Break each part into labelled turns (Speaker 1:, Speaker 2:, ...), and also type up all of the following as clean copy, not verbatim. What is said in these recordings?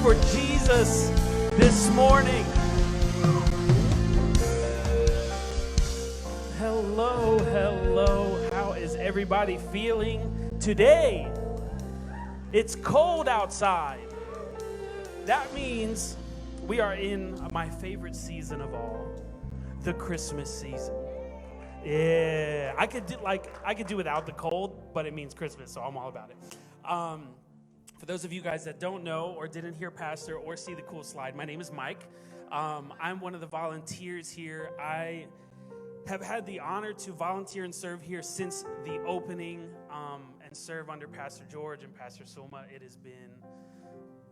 Speaker 1: for Jesus this morning. Hello, hello. How is everybody feeling today? It's cold outside. That means we are in my favorite season of all, the Christmas season. Yeah, I could do without the cold, but it means Christmas, so I'm all about it. For those of you guys that don't know or didn't hear Pastor or see the cool slide, my name is Mike. I'm one of the volunteers here. I have had the honor to volunteer and serve here since the opening and serve under Pastor George and Pastor Soma. It has been,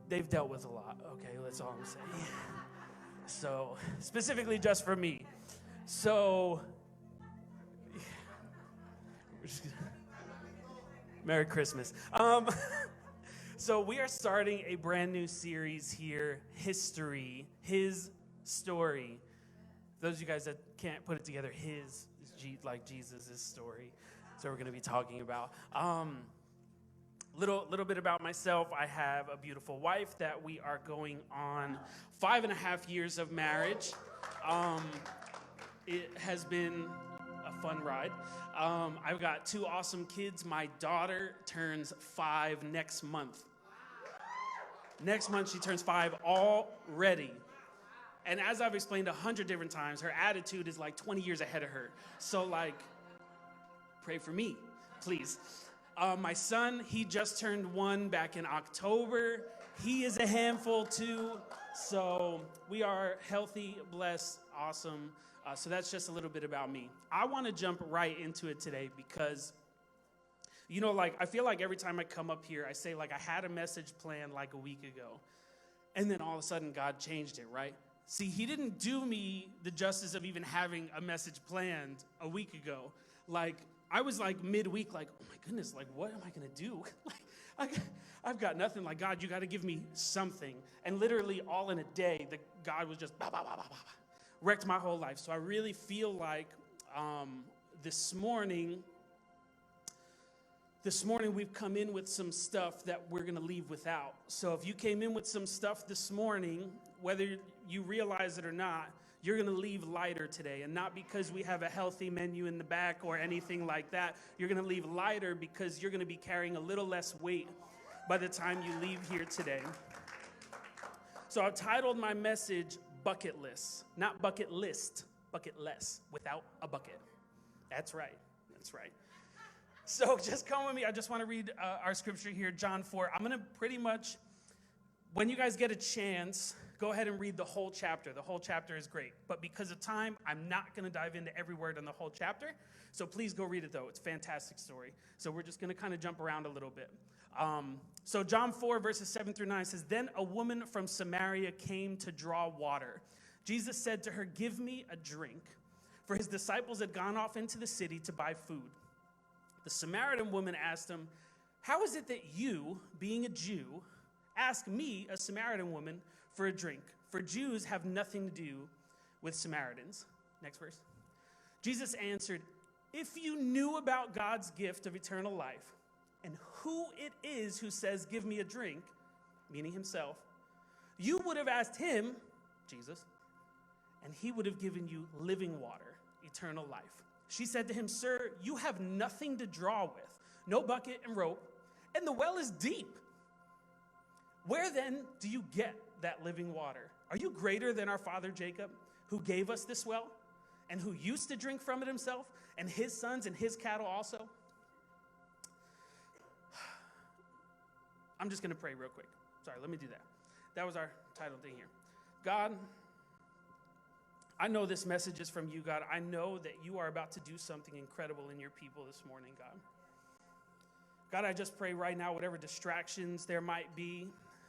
Speaker 1: they've dealt with a lot, okay, that's all I'm saying. So, specifically just for me. So, Merry Christmas. So we are starting a brand new series here, History, His Story. Those of you guys that can't put it together, His is like Jesus' story. So we're going to be talking about. Little bit about myself. I have a beautiful wife that we are going on 5.5 years of marriage. It has been a fun ride. I've got 2 awesome kids. My daughter turns 5 next month. Next month she turns 5 already. And as I've explained 100 different times, her attitude is like 20 years ahead of her. So like, pray for me, please. My son, he just turned 1 back in October. He is a handful too. So we are healthy, blessed, awesome. So that's just a little bit about me. I want to jump right into it today because, you know, like, I feel like every time I come up here, I say, like, I had a message planned like a week ago. And then all of a sudden, God changed it, right? See, he didn't do me the justice of even having a message planned a week ago. Like, I was like midweek, like, oh my goodness, like, what am I going to do? I've got nothing. Like, God, you got to give me something. And literally all in a day, God was just, bah, bah, bah, bah, bah, bah. Wrecked my whole life. So I really feel like this morning we've come in with some stuff that we're going to leave without. So if you came in with some stuff this morning, whether you realize it or not, you're going to leave lighter today. And not because we have a healthy menu in the back or anything like that. You're going to leave lighter because you're going to be carrying a little less weight by the time you leave here today. So I've titled my message, Bucketless, not bucket list, bucketless, without a bucket. That's right. So just come with me. I just want to read our scripture here, John 4. I'm going to pretty much, when you guys get a chance, go ahead and read the whole chapter. The whole chapter is great. But because of time, I'm not going to dive into every word in the whole chapter. So please go read it, though. It's a fantastic story. So we're just going to kind of jump around a little bit. So John 4, verses 7 through 9 says, Then a woman from Samaria came to draw water. Jesus said to her, Give me a drink. For his disciples had gone off into the city to buy food. The Samaritan woman asked him, How is it that you, being a Jew, ask me, a Samaritan woman, for a drink? For Jews have nothing to do with Samaritans. Next verse. Jesus answered, If you knew about God's gift of eternal life, and who it is who says, Give me a drink, meaning himself, you would have asked him, Jesus, and he would have given you living water, eternal life. She said to him, Sir, you have nothing to draw with, no bucket and rope, and the well is deep. Where then do you get that living water? Are you greater than our father Jacob, who gave us this well, and who used to drink from it himself, and his sons and his cattle also? I'm just going to pray real quick. Sorry, let me do that. That was our title thing here. God, I know this message is from you, God. I know that you are about to do something incredible in your people this morning, God. God, I just pray right now, whatever distractions there might be,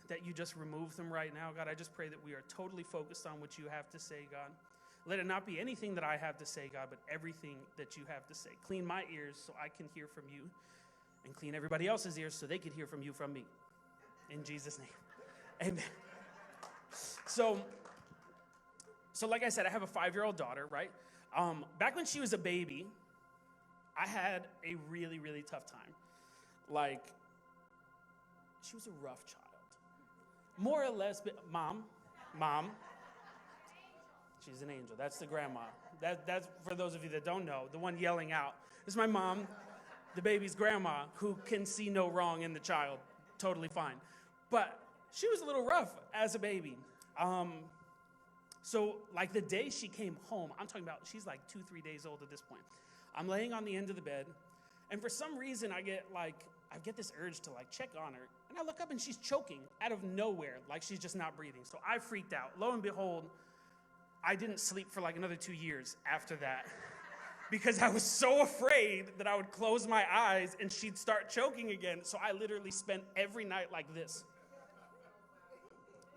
Speaker 1: that you just remove them right now. God, I just pray that we are totally focused on what you have to say, God. Let it not be anything that I have to say, God, but everything that you have to say. Clean my ears so I can hear from you, and clean everybody else's ears so they can hear from you from me. In Jesus' name, amen. So like I said, I have a 5-year-old daughter, right? Back when she was a baby, I had a really, really tough time. Like, she was a rough child. more or less, mom, she's an angel. That's the grandma. That's for those of you that don't know, the one yelling out. This is my mom, the baby's grandma, who can see no wrong in the child. Totally fine. But she was a little rough as a baby. So like the day she came home, I'm talking about, she's like 2-3 days old at this point. I'm laying on the end of the bed, and for some reason I get this urge to like check on her. And I look up and she's choking out of nowhere, like she's just not breathing. So I freaked out. Lo and behold, I didn't sleep for like another 2 years after that because I was so afraid that I would close my eyes and she'd start choking again. So I literally spent every night like this.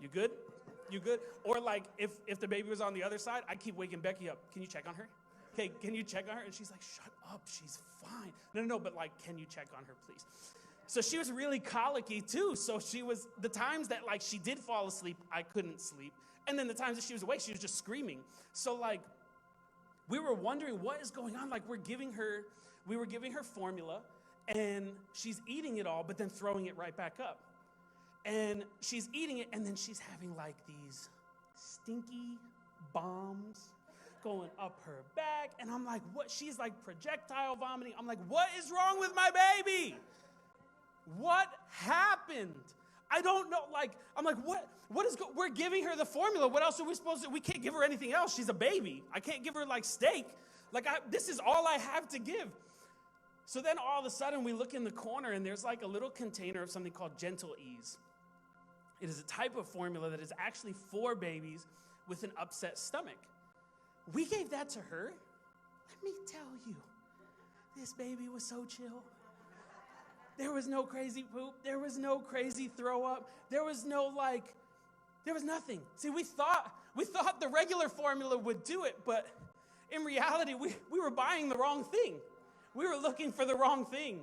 Speaker 1: You good? You good? Or like if the baby was on the other side, I'd keep waking Becky up. Can you check on her? Okay, can you check on her? And she's like, shut up, she's fine. No, but like, can you check on her, please? So she was really colicky too. So she was, the times that like she did fall asleep, I couldn't sleep. And then the times that she was awake, she was just screaming. So like, we were wondering what is going on. Like we were giving her formula and she's eating it all, but then throwing it right back up. And she's eating it and then she's having like these stinky bombs going up her back. And I'm like, what? She's like projectile vomiting. I'm like, what is wrong with my baby? What happened? I don't know. Like, I'm like, we're giving her the formula. What else are we supposed to do? We can't give her anything else. She's a baby. I can't give her like steak. Like, this is all I have to give. So then all of a sudden we look in the corner and there's like a little container of something called Gentle Ease. It is a type of formula that is actually for babies with an upset stomach. We gave that to her. Let me tell you, this baby was so chill. There was no crazy poop. There was no crazy throw up. There was nothing. See, we thought the regular formula would do it, but in reality, we were buying the wrong thing. We were looking for the wrong thing.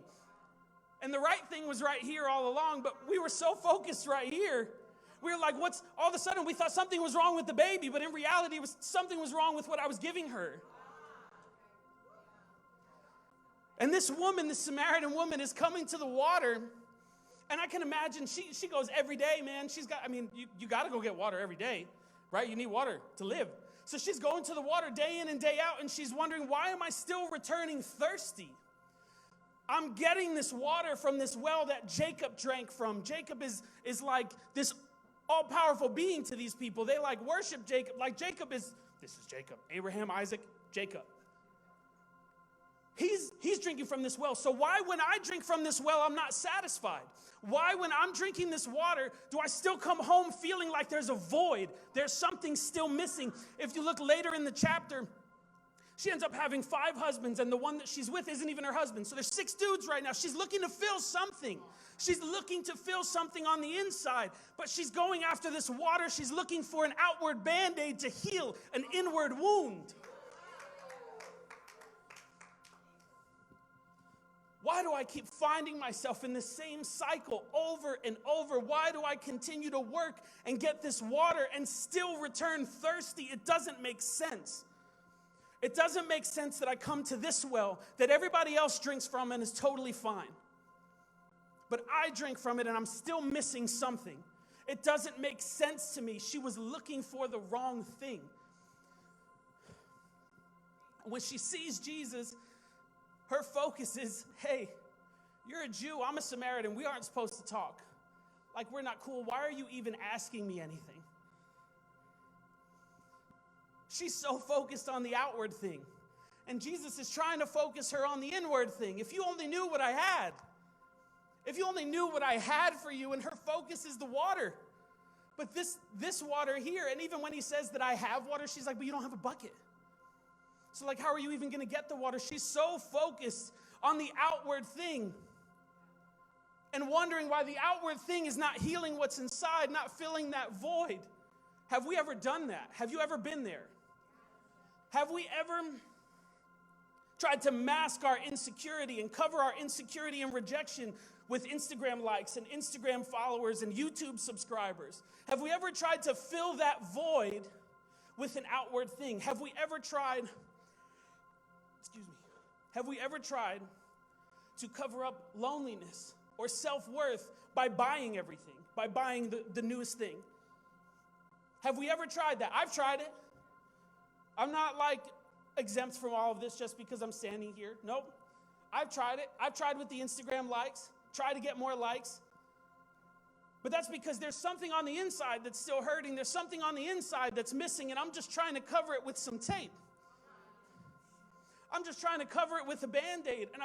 Speaker 1: And the right thing was right here all along, but we were so focused right here. We were like, all of a sudden we thought something was wrong with the baby, but in reality, something was wrong with what I was giving her. And this woman, this Samaritan woman, is coming to the water. And I can imagine she goes every day, man. You got to go get water every day, right? You need water to live. So she's going to the water day in and day out, and she's wondering, why am I still returning thirsty? I'm getting this water from this well that Jacob drank from. Jacob is like this all-powerful being to these people. They like worship Jacob. Like this is Jacob. Abraham, Isaac, Jacob. He's drinking from this well. So why when I drink from this well, I'm not satisfied? Why when I'm drinking this water, do I still come home feeling like there's a void? There's something still missing. If you look later in the chapter, she ends up having 5 husbands, and the one that she's with isn't even her husband. So there's 6 dudes right now. She's looking to fill something. She's looking to fill something on the inside, but she's going after this water. She's looking for an outward Band-Aid to heal an inward wound. Why do I keep finding myself in the same cycle over and over? Why do I continue to work and get this water and still return thirsty? It doesn't make sense. It doesn't make sense that I come to this well that everybody else drinks from and is totally fine. But I drink from it and I'm still missing something. It doesn't make sense to me. She was looking for the wrong thing. When she sees Jesus, her focus is, hey, you're a Jew, I'm a Samaritan, we aren't supposed to talk. Like, we're not cool. Why are you even asking me anything? She's so focused on the outward thing. And Jesus is trying to focus her on the inward thing. If you only knew what I had. If you only knew what I had for you, and her focus is the water. But this water here, and even when he says that I have water, she's like, but you don't have a bucket. So like, how are you even going to get the water? She's so focused on the outward thing and wondering why the outward thing is not healing what's inside, not filling that void. Have we ever done that? Have you ever been there? Have we ever tried to mask our insecurity and cover our insecurity and rejection with Instagram likes and Instagram followers and YouTube subscribers? Have we ever tried to fill that void with an outward thing? Have we ever tried to cover up loneliness or self-worth by buying everything, by buying the newest thing. Have we ever tried that? I've tried it. I'm not like exempt from all of this just because I'm standing here. Nope. I've tried it. I've tried with the Instagram likes, try to get more likes. But that's because there's something on the inside that's still hurting. There's something on the inside that's missing, and I'm just trying to cover it with some tape. I'm just trying to cover it with a Band-Aid. And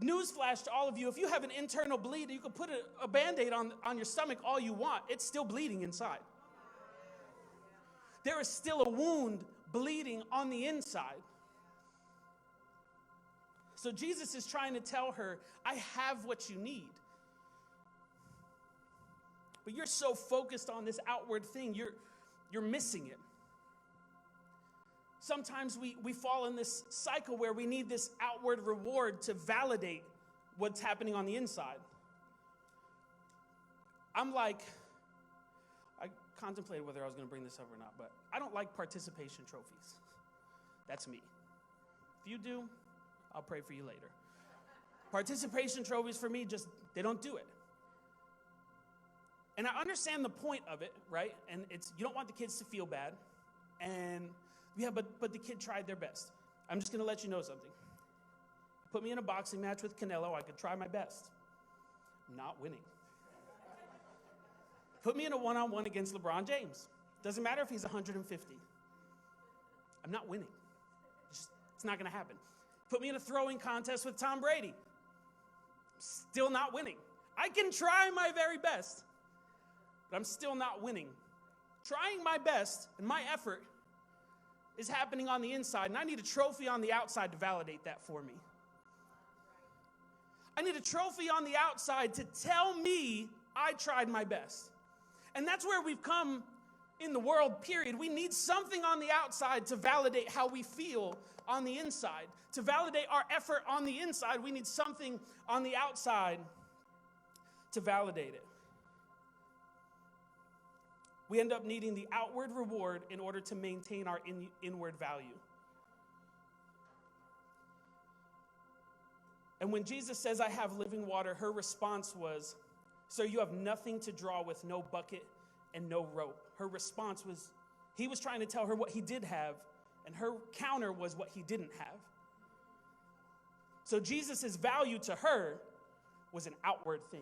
Speaker 1: newsflash to all of you, if you have an internal bleed, you can put a Band-Aid on your stomach all you want. It's still bleeding inside. There is still a wound bleeding on the inside. So Jesus is trying to tell her, I have what you need. But you're so focused on this outward thing, you're missing it. Sometimes we fall in this cycle where we need this outward reward to validate what's happening on the inside. I contemplated whether I was going to bring this up or not, but I don't like participation trophies. That's me. If you do, I'll pray for you later. Participation trophies for me, they don't do it. And I understand the point of it, right? And it's, you don't want the kids to feel bad. And yeah, but the kid tried their best. I'm just going to let you know something. Put me in a boxing match with Canelo, I could try my best. I'm not winning. Put me in a one-on-one against LeBron James. Doesn't matter if he's 150. I'm not winning. It's not going to happen. Put me in a throwing contest with Tom Brady. Still not winning. I can try my very best, but I'm still not winning. Trying my best and my effort is happening on the inside, and I need a trophy on the outside to validate that for me. I need a trophy on the outside to tell me I tried my best. And that's where we've come in the world, period. We need something on the outside to validate how we feel on the inside. To validate our effort on the inside, we need something on the outside to validate it. We end up needing the outward reward in order to maintain our inward value. And when Jesus says, I have living water, her response was, so you have nothing to draw with, no bucket and no rope. Her response was, he was trying to tell her what he did have, and her counter was what he didn't have. So Jesus' value to her was an outward thing.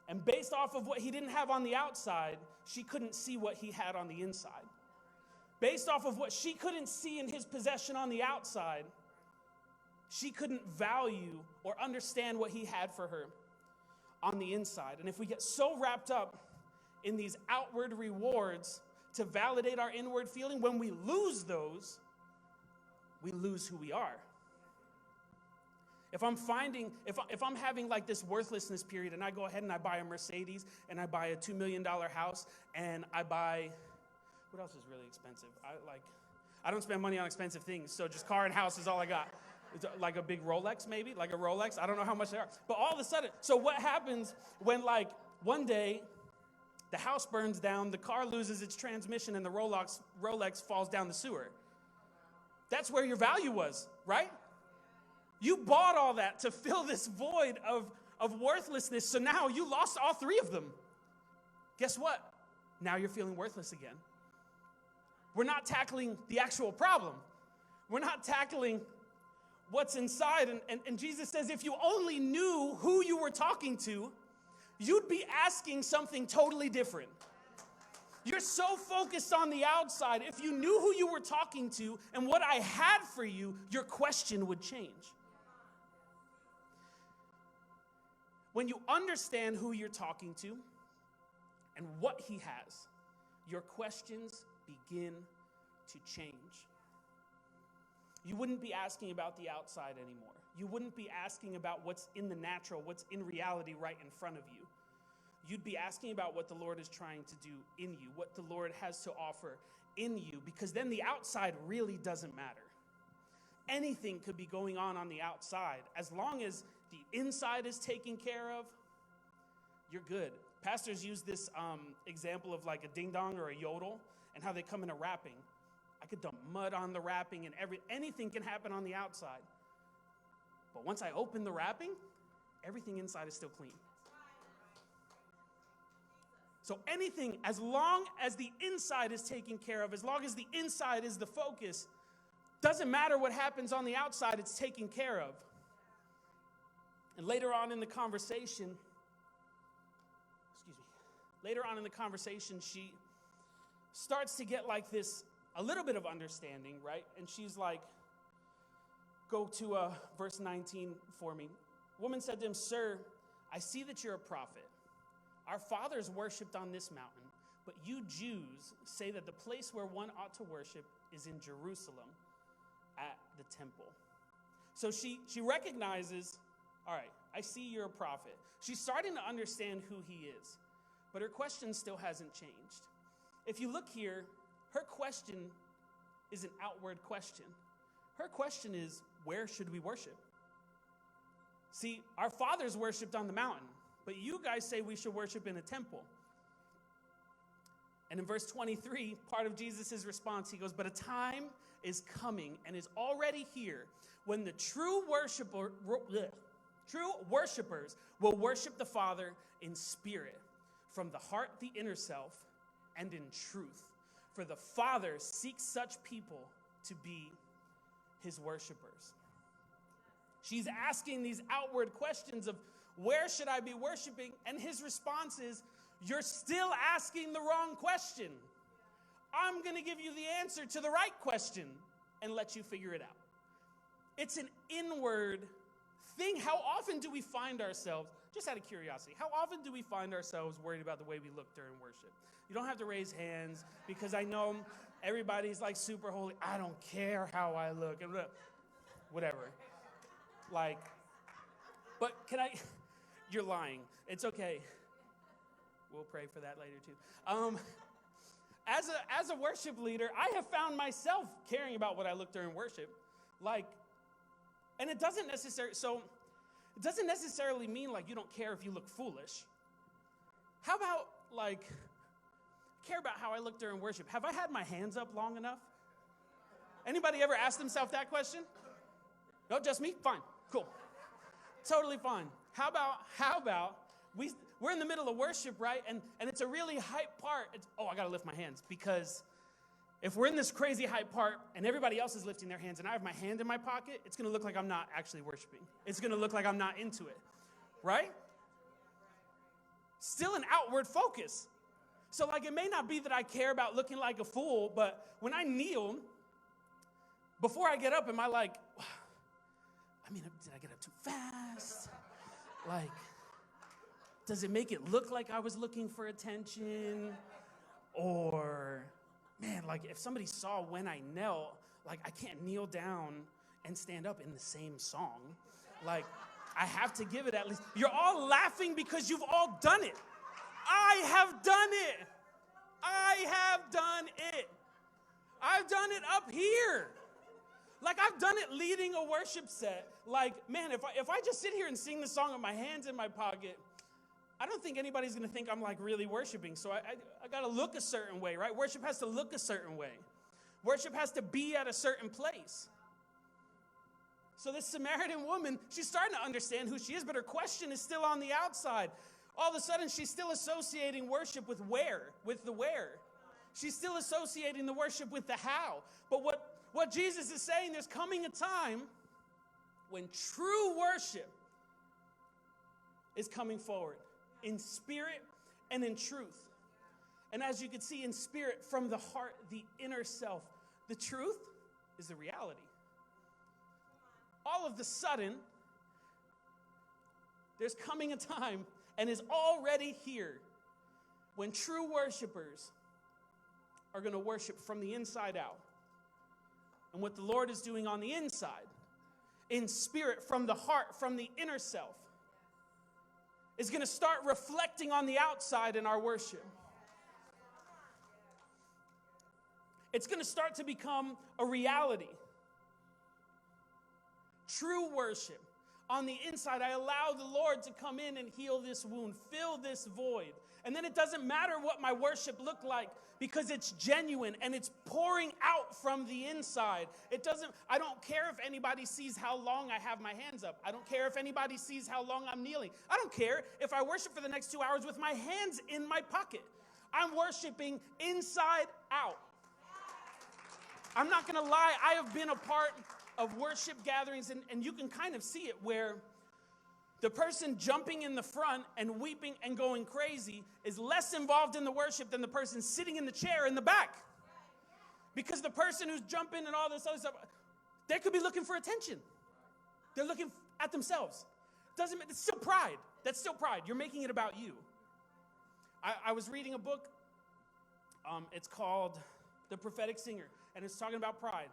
Speaker 1: And based off of what he didn't have on the outside, she couldn't see what he had on the inside. Based off of what she couldn't see in his possession on the outside, she couldn't value or understand what he had for her on the inside. And if we get so wrapped up in these outward rewards to validate our inward feeling, when we lose those, we lose who we are. If I'm having like this worthlessness period and I go ahead and I buy a Mercedes and I buy a $2 million house and I buy, what else is really expensive? I don't spend money on expensive things, so just car and house is all I got. It's like a big Rolex maybe, like a Rolex. I don't know how much they are. But all of a sudden, so what happens when like one day the house burns down, the car loses its transmission, and the Rolex falls down the sewer? That's where your value was, right? You bought all that to fill this void of worthlessness, so now you lost all three of them. Guess what? Now you're feeling worthless again. We're not tackling the actual problem. We're not tackling what's inside. And Jesus says if you only knew who you were talking to, you'd be asking something totally different. You're so focused on the outside. If you knew who you were talking to and what I had for you, your question would change. When you understand who you're talking to and what he has, your questions begin to change. You wouldn't be asking about the outside anymore. You wouldn't be asking about what's in the natural, what's in reality right in front of you. You'd be asking about what the Lord is trying to do in you, what the Lord has to offer in you, because then the outside really doesn't matter. Anything could be going on the outside. As long as the inside is taken care of, you're good. Pastors use this example of like a ding-dong or a yodel and how they come in a wrapping. I could dump mud on the wrapping and anything can happen on the outside. But once I open the wrapping, everything inside is still clean. So anything, as long as the inside is taken care of, as long as the inside is the focus, doesn't matter what happens on the outside, it's taken care of. And later on in the conversation, she starts to get like this, a little bit of understanding, right? And she's like, go to verse 19 for me. Woman said to him, "Sir, I see that you're a prophet. Our fathers worshipped on this mountain, but you Jews say that the place where one ought to worship is in Jerusalem at the temple." So she recognizes, all right, I see you're a prophet. She's starting to understand who he is, but her question still hasn't changed. If you look here, her question is an outward question. Her question is, where should we worship? See, our fathers worshipped on the mountain, but you guys say we should worship in a temple. And in verse 23, part of Jesus' response, he goes, "But a time is coming and is already here when the true worshipers will worship the Father in spirit, from the heart, the inner self, and in truth. For the Father seeks such people to be his worshipers." She's asking these outward questions of, where should I be worshiping? And his response is, you're still asking the wrong question. I'm going to give you the answer to the right question and let you figure it out. It's an inward thing. How often do we find ourselves, just out of curiosity, how often do we find ourselves worried about the way we look during worship? You don't have to raise hands because I know everybody's like super holy. I don't care how I look. Whatever. Like, but you're lying. It's okay. We'll pray for that later too. As a worship leader, I have found myself caring about what I look during worship. And it doesn't necessarily mean like you don't care if you look foolish. How about care about how I look during worship? Have I had my hands up long enough? Anybody ever asked themselves that question? No, just me? Fine, cool. Totally fine. How about we're in the middle of worship, right? And it's a really hype part. I got to lift my hands, because if we're in this crazy hype part and everybody else is lifting their hands and I have my hand in my pocket, it's going to look like I'm not actually worshiping. It's going to look like I'm not into it, right? Still an outward focus. So it may not be that I care about looking like a fool, but when I kneel, before I get up, am I like, did I get up too fast? Does it make it look like I was looking for attention? Or, man, if somebody saw when I knelt, I can't kneel down and stand up in the same song. I have to give it at least. You're all laughing because you've all done it. I have done it. I've done it up here. I've done it leading a worship set. Man, if I just sit here and sing the song with my hands in my pocket, I don't think anybody's going to think I'm really worshiping. So I got to look a certain way, right? Worship has to look a certain way. Worship has to be at a certain place. So this Samaritan woman, she's starting to understand who she is, but her question is still on the outside. All of a sudden, she's still associating worship with the where. She's still associating the worship with the how. But what Jesus is saying, there's coming a time when true worship is coming forward in spirit and in truth. And as you can see, in spirit, from the heart, the inner self, the truth is the reality. All of the sudden, there's coming a time, and is already here, when true worshipers are going to worship from the inside out. And what the Lord is doing on the inside, in spirit, from the heart, from the inner self, is going to start reflecting on the outside in our worship. It's going to start to become a reality. True worship. On the inside, I allow the Lord to come in and heal this wound, fill this void. And then it doesn't matter what my worship looked like because it's genuine and it's pouring out from the inside. I don't care if anybody sees how long I have my hands up. I don't care if anybody sees how long I'm kneeling. I don't care if I worship for the next 2 hours with my hands in my pocket. I'm worshiping inside out. I'm not going to lie. I have been a part of worship gatherings, and you can kind of see it where the person jumping in the front and weeping and going crazy is less involved in the worship than the person sitting in the chair in the back. Because the person who's jumping and all this other stuff, they could be looking for attention. They're looking at themselves. It's still pride. That's still pride. You're making it about you. I was reading a book. It's called The Prophetic Singer, and it's talking about pride.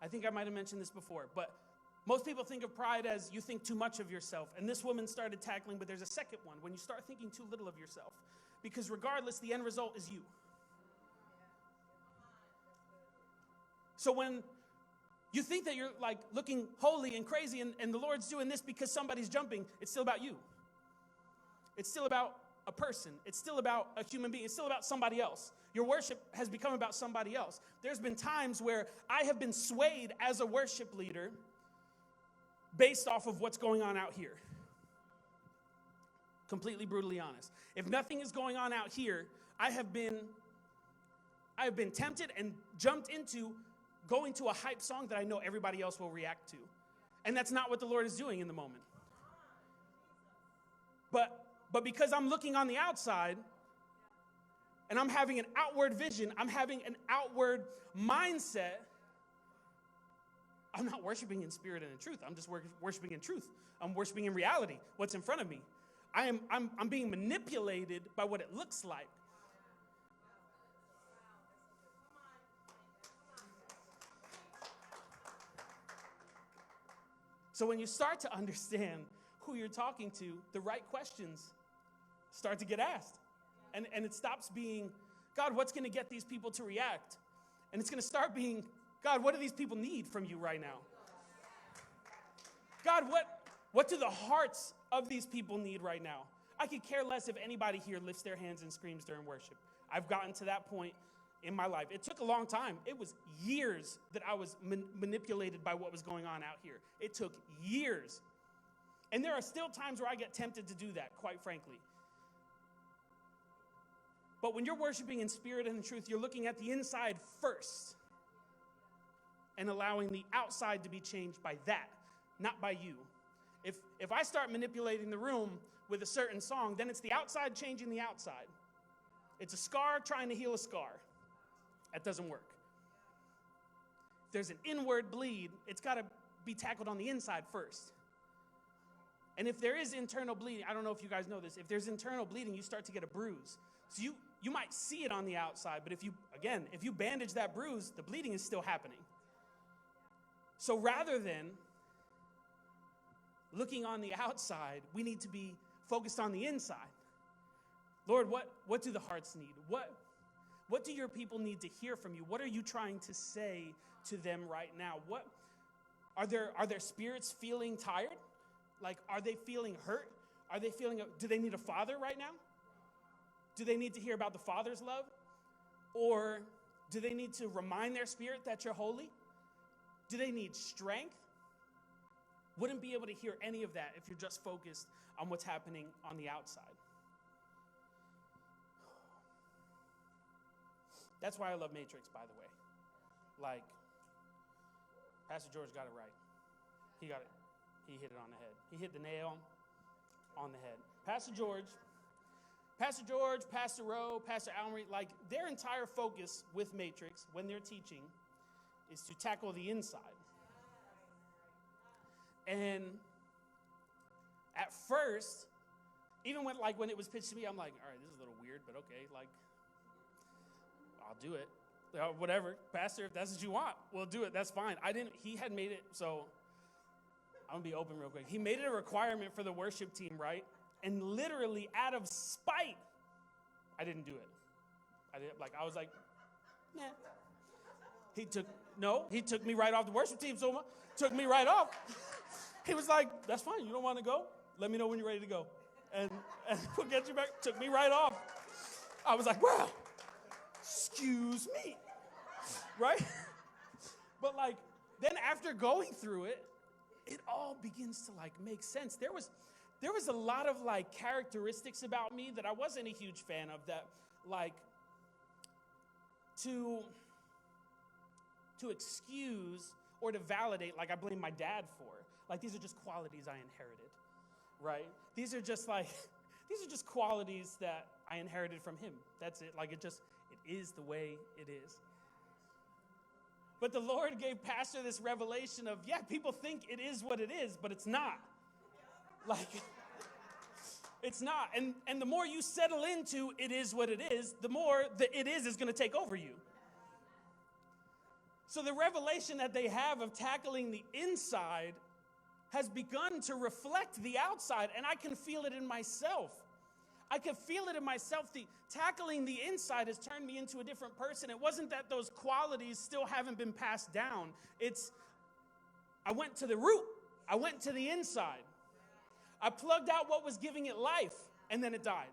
Speaker 1: I think I might have mentioned this before, but most people think of pride as you think too much of yourself. And this woman started tackling, but there's a second one, when you start thinking too little of yourself. Because regardless, the end result is you. So when you think that you're like looking holy and crazy and the Lord's doing this because somebody's jumping, it's still about you. It's still about a person. It's still about a human being. It's still about somebody else. Your worship has become about somebody else. There's been times where I have been swayed as a worship leader based off of what's going on out here. Completely brutally honest. If nothing is going on out here, I have been tempted and jumped into going to a hype song that I know everybody else will react to. And that's not what the Lord is doing in the moment. But because I'm looking on the outside and I'm having an outward vision, I'm having an outward mindset, I'm not worshiping in spirit and in truth. I'm just worshiping in truth. I'm worshiping in reality, what's in front of me. I'm being manipulated by what it looks like. So when you start to understand who you're talking to, the right questions start to get asked. And it stops being, God, what's going to get these people to react? And it's going to start being, God, what do these people need from you right now? God, what do the hearts of these people need right now? I could care less if anybody here lifts their hands and screams during worship. I've gotten to that point in my life. It took a long time. It was years that I was manipulated by what was going on out here. It took years. And there are still times where I get tempted to do that, quite frankly. But when you're worshiping in spirit and in truth, you're looking at the inside first and allowing the outside to be changed by that, not by you. If I start manipulating the room with a certain song, then it's the outside changing the outside. It's a scar trying to heal a scar. That doesn't work. If there's an inward bleed, it's got to be tackled on the inside first. And if there is internal bleeding, I don't know if you guys know this, if there's internal bleeding, you start to get a bruise. So you might see it on the outside, but if you bandage that bruise, the bleeding is still happening. So rather than looking on the outside, we need to be focused on the inside. Lord, what do the hearts need? What do your people need to hear from you? What are you trying to say to them right now? Are their spirits feeling tired? Like, are they feeling hurt? Do they need a father right now? Do they need to hear about the Father's love? Or do they need to remind their spirit that you're holy? Do they need strength? Wouldn't be able to hear any of that if you're just focused on what's happening on the outside. That's why I love Matrix, by the way. Like, Pastor George got it right. He got it. He hit it on the head. He hit the nail on the head. Pastor George, Pastor Rowe, Pastor Almery, like their entire focus with Matrix when they're teaching is to tackle the inside. And at first, even when it was pitched to me, I'm like, all right, this is a little weird, but okay, like, I'll do it. Whatever, Pastor, if that's what you want, we'll do it. That's fine. He had made it, so I'm gonna be open real quick. He made it a requirement for the worship team, right? And literally out of spite, I didn't do it. I was like, nah. He took me right off the worship team, so took me right off. He was like, that's fine, you don't want to go? Let me know when you're ready to go. And we'll get you back. Took me right off. I was like, well, excuse me. Right? But like, then after going through it, it all begins to like make sense. There was a lot of like characteristics about me that I wasn't a huge fan of, that like to excuse or to validate, like I blame my dad for. Like, these are just qualities I inherited, right? These are just qualities that I inherited from him. That's it. Like, it is the way it is. But the Lord gave Pastor this revelation of, yeah, people think it is what it is, but it's not. Like, it's not. And the more you settle into it is what it is, the more the it is going to take over you. So the revelation that they have of tackling the inside has begun to reflect the outside, and I can feel it in myself. I can feel it in myself. Tackling the inside has turned me into a different person. It wasn't that those qualities still haven't been passed down. I went to the root. I went to the inside. I plugged out what was giving it life, and then it died.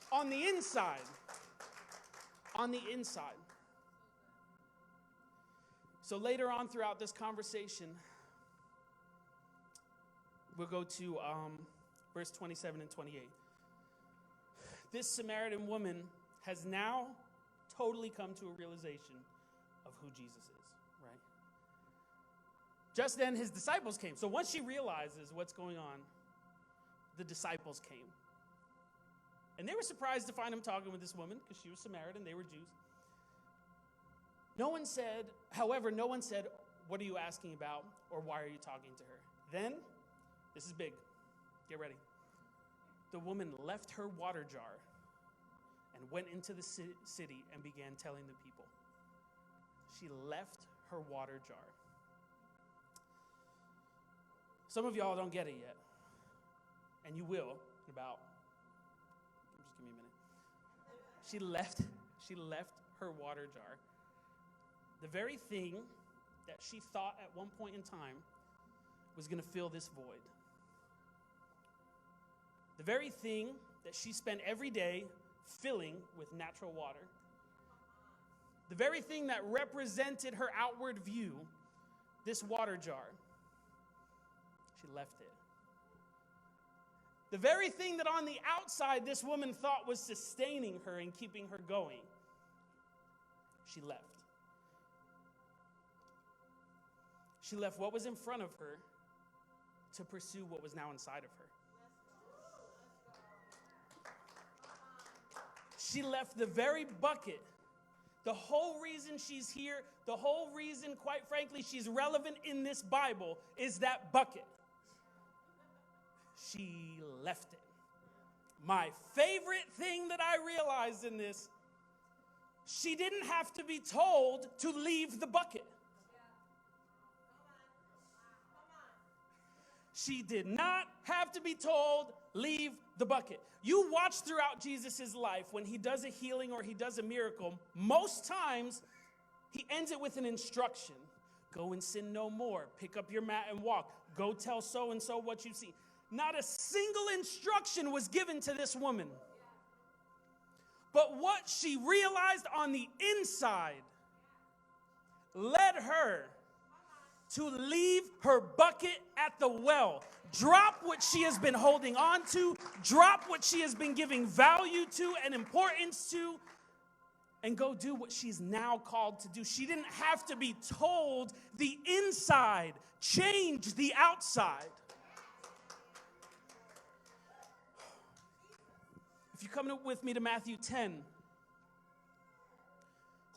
Speaker 1: On the inside. On the inside. So later on throughout this conversation, we'll go to verse 27 and 28. This Samaritan woman has now totally come to a realization of who Jesus is, right? Just then his disciples came. So once she realizes what's going on, the disciples came. And they were surprised to find him talking with this woman because she was Samaritan, they were Jews. No one said, what are you asking about, or why are you talking to her? Then, this is big, get ready. The woman left her water jar and went into the city and began telling the people. She left her water jar. Some of y'all don't get it yet, and you will in about, just give me a minute. She left her water jar. The very thing that she thought at one point in time was going to fill this void. The very thing that she spent every day filling with natural water. The very thing that represented her outward view, this water jar, she left it. The very thing that on the outside this woman thought was sustaining her and keeping her going, she left. She left what was in front of her to pursue what was now inside of her. She left the very bucket. The whole reason she's here, the whole reason, quite frankly, she's relevant in this Bible is that bucket. She left it. My favorite thing that I realized in this, she didn't have to be told to leave the bucket. She did not have to be told, leave the bucket. You watch throughout Jesus' life when he does a healing or he does a miracle, most times he ends it with an instruction. Go and sin no more. Pick up your mat and walk. Go tell so-and-so what you see. Not a single instruction was given to this woman. But what she realized on the inside led her to leave her bucket at the well. Drop what she has been holding on to. Drop what she has been giving value to and importance to. And go do what she's now called to do. She didn't have to be told the inside. Change the outside. If you come with me to Matthew 10.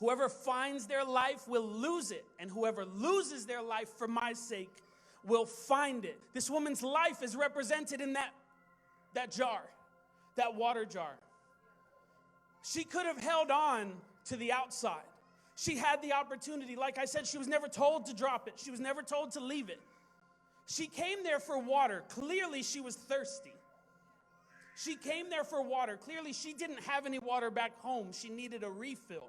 Speaker 1: Whoever finds their life will lose it, and whoever loses their life for my sake will find it. This woman's life is represented in that jar, that water jar. She could have held on to the outside. She had the opportunity. Like I said, she was never told to drop it. She was never told to leave it. She came there for water. Clearly, she was thirsty. She came there for water. Clearly, she didn't have any water back home. She needed a refill.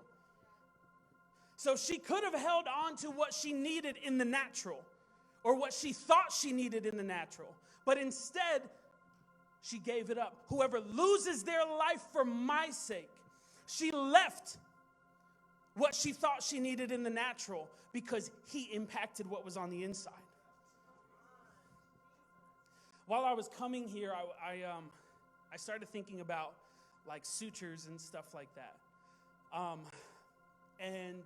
Speaker 1: So she could have held on to what she needed in the natural, or what she thought she needed in the natural. But instead, she gave it up. Whoever loses their life for my sake, she left what she thought she needed in the natural because he impacted what was on the inside. While I was coming here, I started thinking about like sutures and stuff like that. And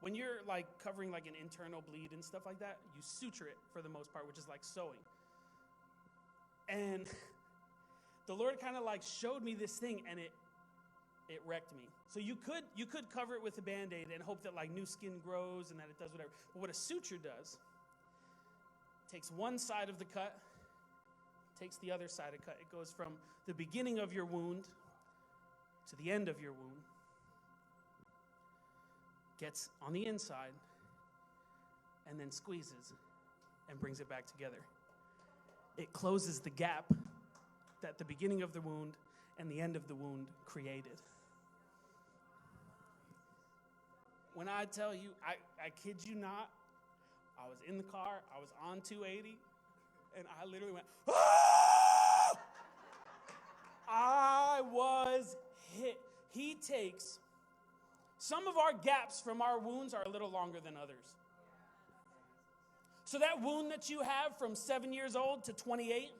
Speaker 1: when you're like covering like an internal bleed and stuff like that, you suture it for the most part, which is like sewing. And the Lord kind of like showed me this thing, and it wrecked me. So you could cover it with a Band-Aid and hope that like new skin grows and that it does whatever. But what a suture does, takes one side of the cut, takes the other side of cut. It goes from the beginning of your wound to the end of your wound, gets on the inside, and then squeezes and brings it back together. It closes the gap that the beginning of the wound and the end of the wound created. When I tell you, I kid you not, I was in the car, I was on 280, and I literally went, ah! I was hit. He takes, some of our gaps from our wounds are a little longer than others. So that wound that you have from 7 years old to 28,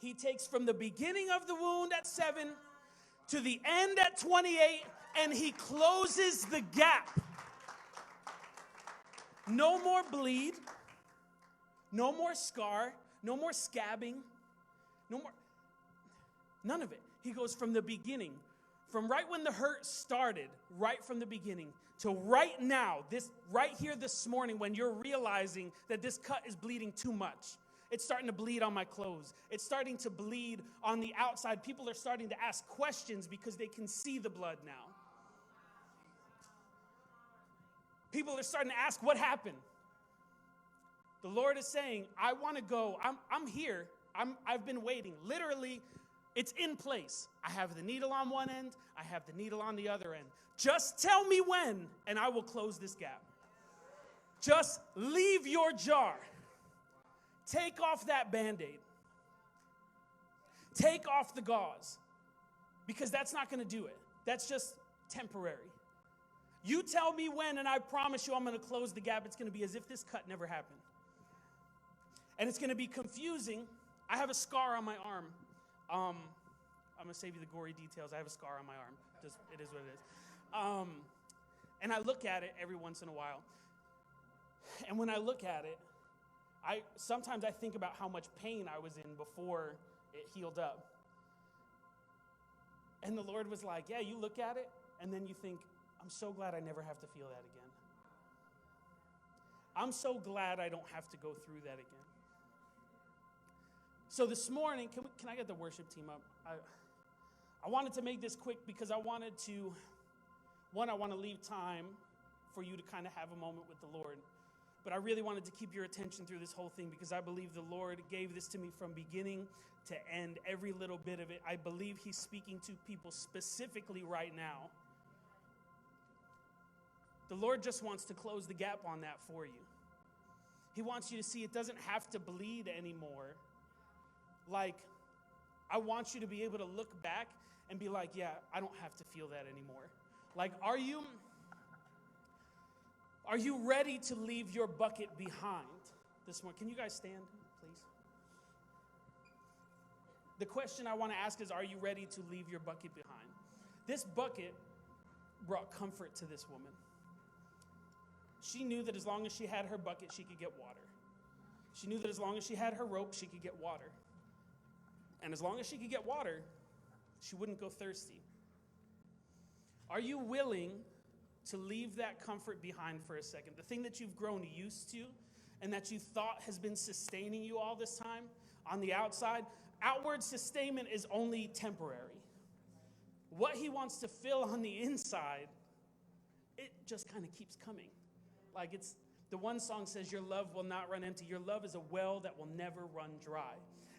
Speaker 1: he takes from the beginning of the wound at 7 to the end at 28, and he closes the gap. No more bleed, no more scar, no more scabbing, none of it. He goes from the beginning, from right when the hurt started, right from the beginning, to right now, this right here this morning, when you're realizing that this cut is bleeding too much. It's starting to bleed on my clothes. It's starting to bleed on the outside. People are starting to ask questions because they can see the blood now. People are starting to ask, what happened? The Lord is saying, I want to go. I'm here. I've been waiting. Literally, it's in place. I have the needle on one end. I have the needle on the other end. Just tell me when, and I will close this gap. Just leave your jar. Take off that Band-Aid. Take off the gauze. Because that's not going to do it. That's just temporary. You tell me when, and I promise you I'm going to close the gap. It's going to be as if this cut never happened. And it's going to be confusing. I have a scar on my arm. I'm going to save you the gory details. I have a scar on my arm. Just, it is what it is. And I look at it every once in a while. And when I look at it, sometimes I think about how much pain I was in before it healed up. And the Lord was like, yeah, you look at it, and then you think, I'm so glad I never have to feel that again. I'm so glad I don't have to go through that again. So this morning, can I get the worship team up? I wanted to make this quick because I want to leave time for you to kind of have a moment with the Lord. But I really wanted to keep your attention through this whole thing because I believe the Lord gave this to me from beginning to end, every little bit of it. I believe he's speaking to people specifically right now. The Lord just wants to close the gap on that for you. He wants you to see it doesn't have to bleed anymore. Like, I want you to be able to look back and be like, yeah, I don't have to feel that anymore. Like, are you ready to leave your bucket behind this morning? Can you guys stand, please? The question I want to ask is, are you ready to leave your bucket behind? This bucket brought comfort to this woman. She knew that as long as she had her bucket, she could get water. She knew that as long as she had her rope, she could get water. And as long as she could get water, she wouldn't go thirsty. Are you willing to leave that comfort behind for a second? The thing that you've grown used to and that you thought has been sustaining you all this time on the outside, outward sustainment is only temporary. What he wants to fill on the inside, it just kind of keeps coming. Like the one song says, your love will not run empty. Your love is a well that will never run dry.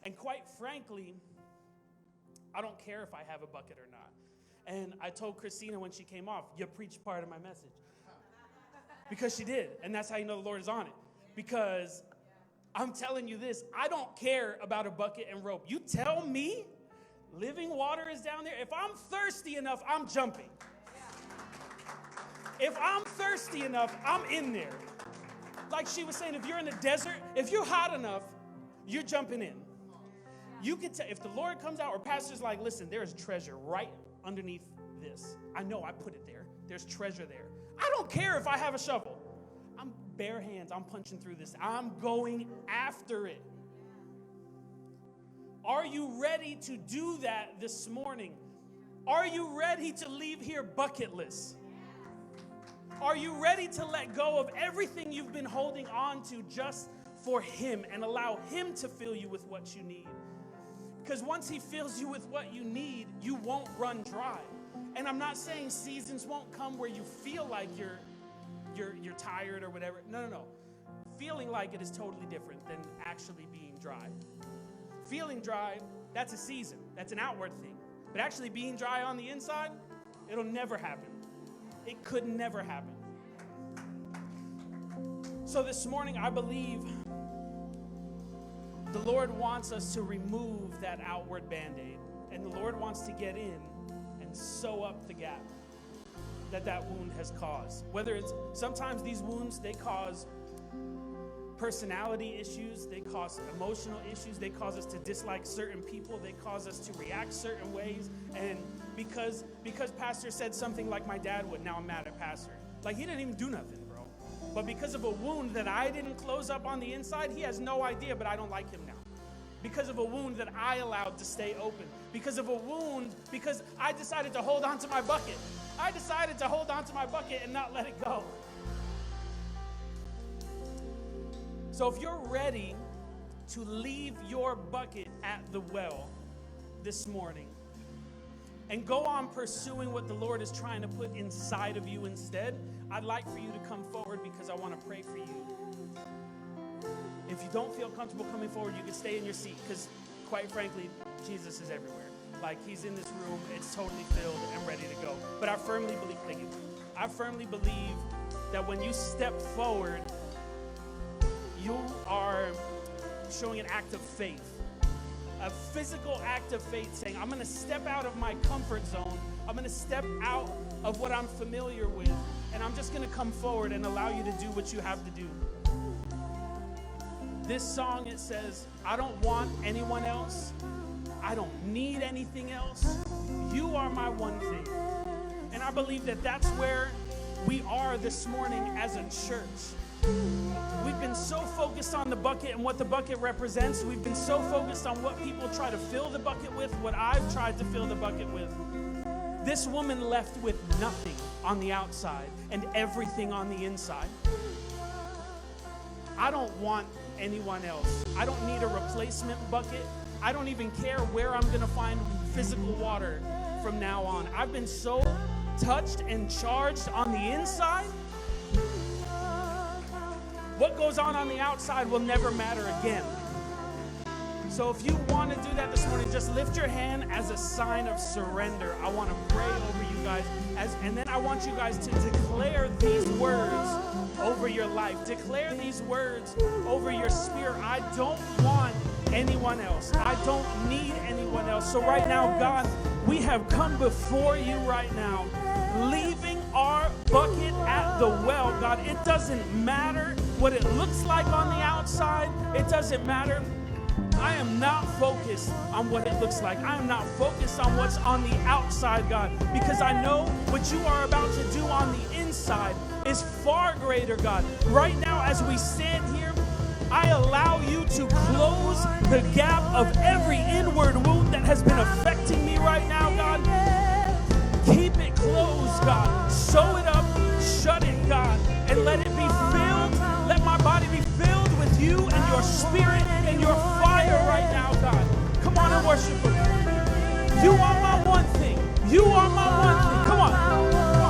Speaker 1: And quite frankly, I don't care if I have a bucket or not. And I told Christina when she came off, you preached part of my message. Because she did. And that's how you know the Lord is on it. Because I'm telling you this, I don't care about a bucket and rope. You tell me living water is down there. If I'm thirsty enough, I'm jumping. If I'm thirsty enough, I'm in there. Like she was saying, if you're in the desert, if you're hot enough, you're jumping in. You can tell if the Lord comes out or pastor's like, listen, there's treasure right underneath this. I know I put it there. There's treasure there. I don't care if I have a shovel. I'm bare hands. I'm punching through this. I'm going after it. Are you ready to do that this morning? Are you ready to leave here bucketless? Are you ready to let go of everything you've been holding on to just for Him and allow Him to fill you with what you need? Because once He fills you with what you need, you won't run dry. And I'm not saying seasons won't come where you feel like you're tired or whatever. No. Feeling like it is totally different than actually being dry. Feeling dry, that's a season. That's an outward thing. But actually being dry on the inside, it'll never happen. It could never happen. So this morning, I believe the Lord wants us to remove that outward Band-Aid. And the Lord wants to get in and sew up the gap that wound has caused. Whether it's, sometimes these wounds, they cause personality issues, they cause emotional issues, they cause us to dislike certain people, they cause us to react certain ways. And because Pastor said something like my dad would, now I'm mad at Pastor. Like, he didn't even do nothing, bro. But because of a wound that I didn't close up on the inside, he has no idea, but I don't like him now. Because of a wound that I allowed to stay open. Because of a wound, because I decided to hold on to my bucket. I decided to hold on to my bucket and not let it go. So if you're ready to leave your bucket at the well this morning and go on pursuing what the Lord is trying to put inside of you instead, I'd like for you to come forward because I want to pray for you. If you don't feel comfortable coming forward, you can stay in your seat because, quite frankly, Jesus is everywhere. Like, He's in this room. It's totally filled and ready to go. But I firmly believe, thank you. I firmly believe that when you step forward, you are showing an act of faith, a physical act of faith, saying, I'm going to step out of my comfort zone. I'm going to step out of what I'm familiar with, and I'm just going to come forward and allow you to do what you have to do. This song, it says, I don't want anyone else. I don't need anything else. You are my one thing. And I believe that that's where we are this morning as a church. We've been so focused on the bucket and what the bucket represents. We've been so focused on what people try to fill the bucket with, what I've tried to fill the bucket with. This woman left with nothing on the outside and everything on the inside. I don't want anyone else. I don't need a replacement bucket. I don't even care where I'm going to find physical water from now on. I've been so touched and charged on the inside. What goes on the outside will never matter again. So if you want to do that this morning, just lift your hand as a sign of surrender. I want to pray over you guys. And then I want you guys to declare these words over your life. Declare these words over your spirit. I don't want anyone else. I don't need anyone else. So right now, God, we have come before you right now, leaving our bucket at the well. God, it doesn't matter what it looks like on the outside. It doesn't matter. I am not focused on what it looks like. I am not focused on what's on the outside, God, because I know what you are about to do on the inside is far greater, God. Right now, as we stand here, I allow you to close the gap of every inward wound that has been affecting me right now, God. Keep it closed, God. Sew it up, shut it, God, and let it be filled. Let my body be filled with you and your spirit and your fire right now, God. Come on and worship Him. You are my one thing. You are my one thing. Come on. Come on, come on.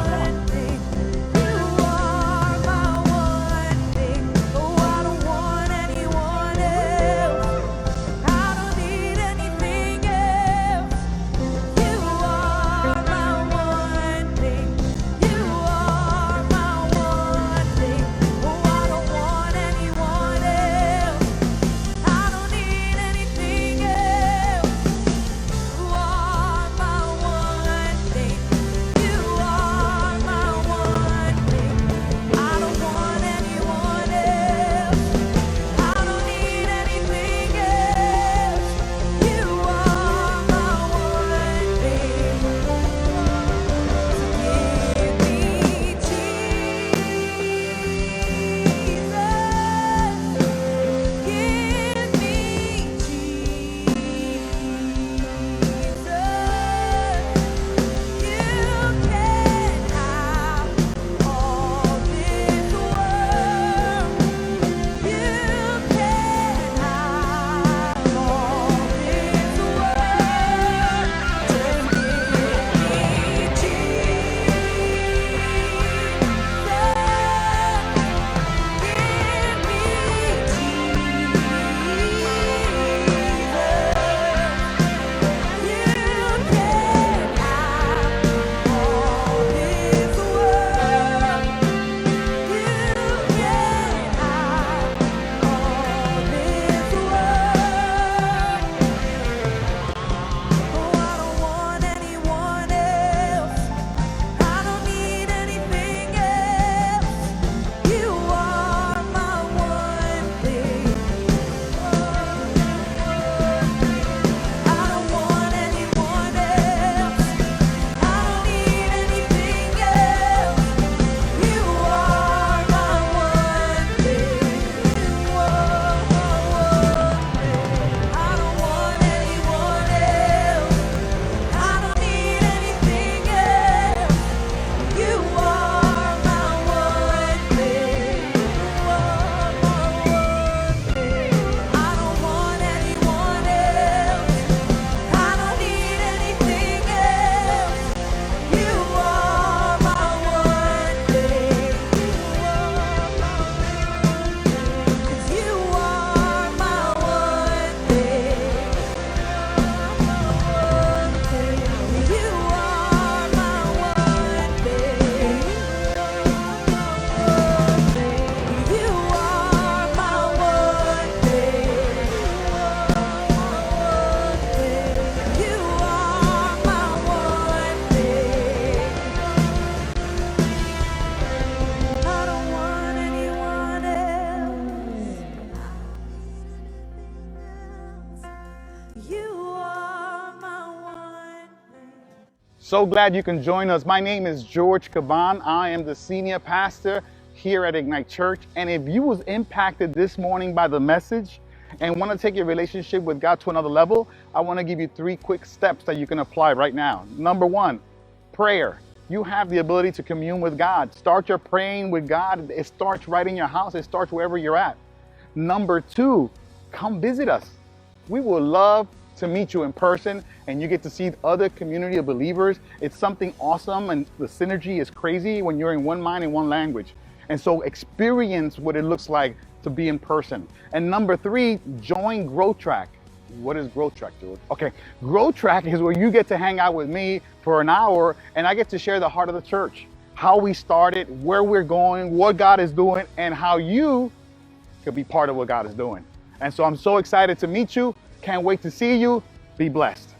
Speaker 2: So glad you can join us. My name is George Caban. I am the senior pastor here at Ignite Church. And if you was impacted this morning by the message and want to take your relationship with God to another level, I want to give you 3 quick steps that you can apply right now. Number 1, prayer. You have the ability to commune with God. Start your praying with God. It starts right in your house. It starts wherever you're at. Number 2, come visit us. We will love to meet you in person and you get to see other community of believers. It's something awesome, and the synergy is crazy when you're in one mind and one language. And so experience what it looks like to be in person. And number 3, join Growth Track. What is Growth Track, George? Okay, Growth Track is where you get to hang out with me for an hour and I get to share the heart of the church, how we started, where we're going, what God is doing, and how you could be part of what God is doing. And so I'm so excited to meet you. Can't wait to see you. Be blessed.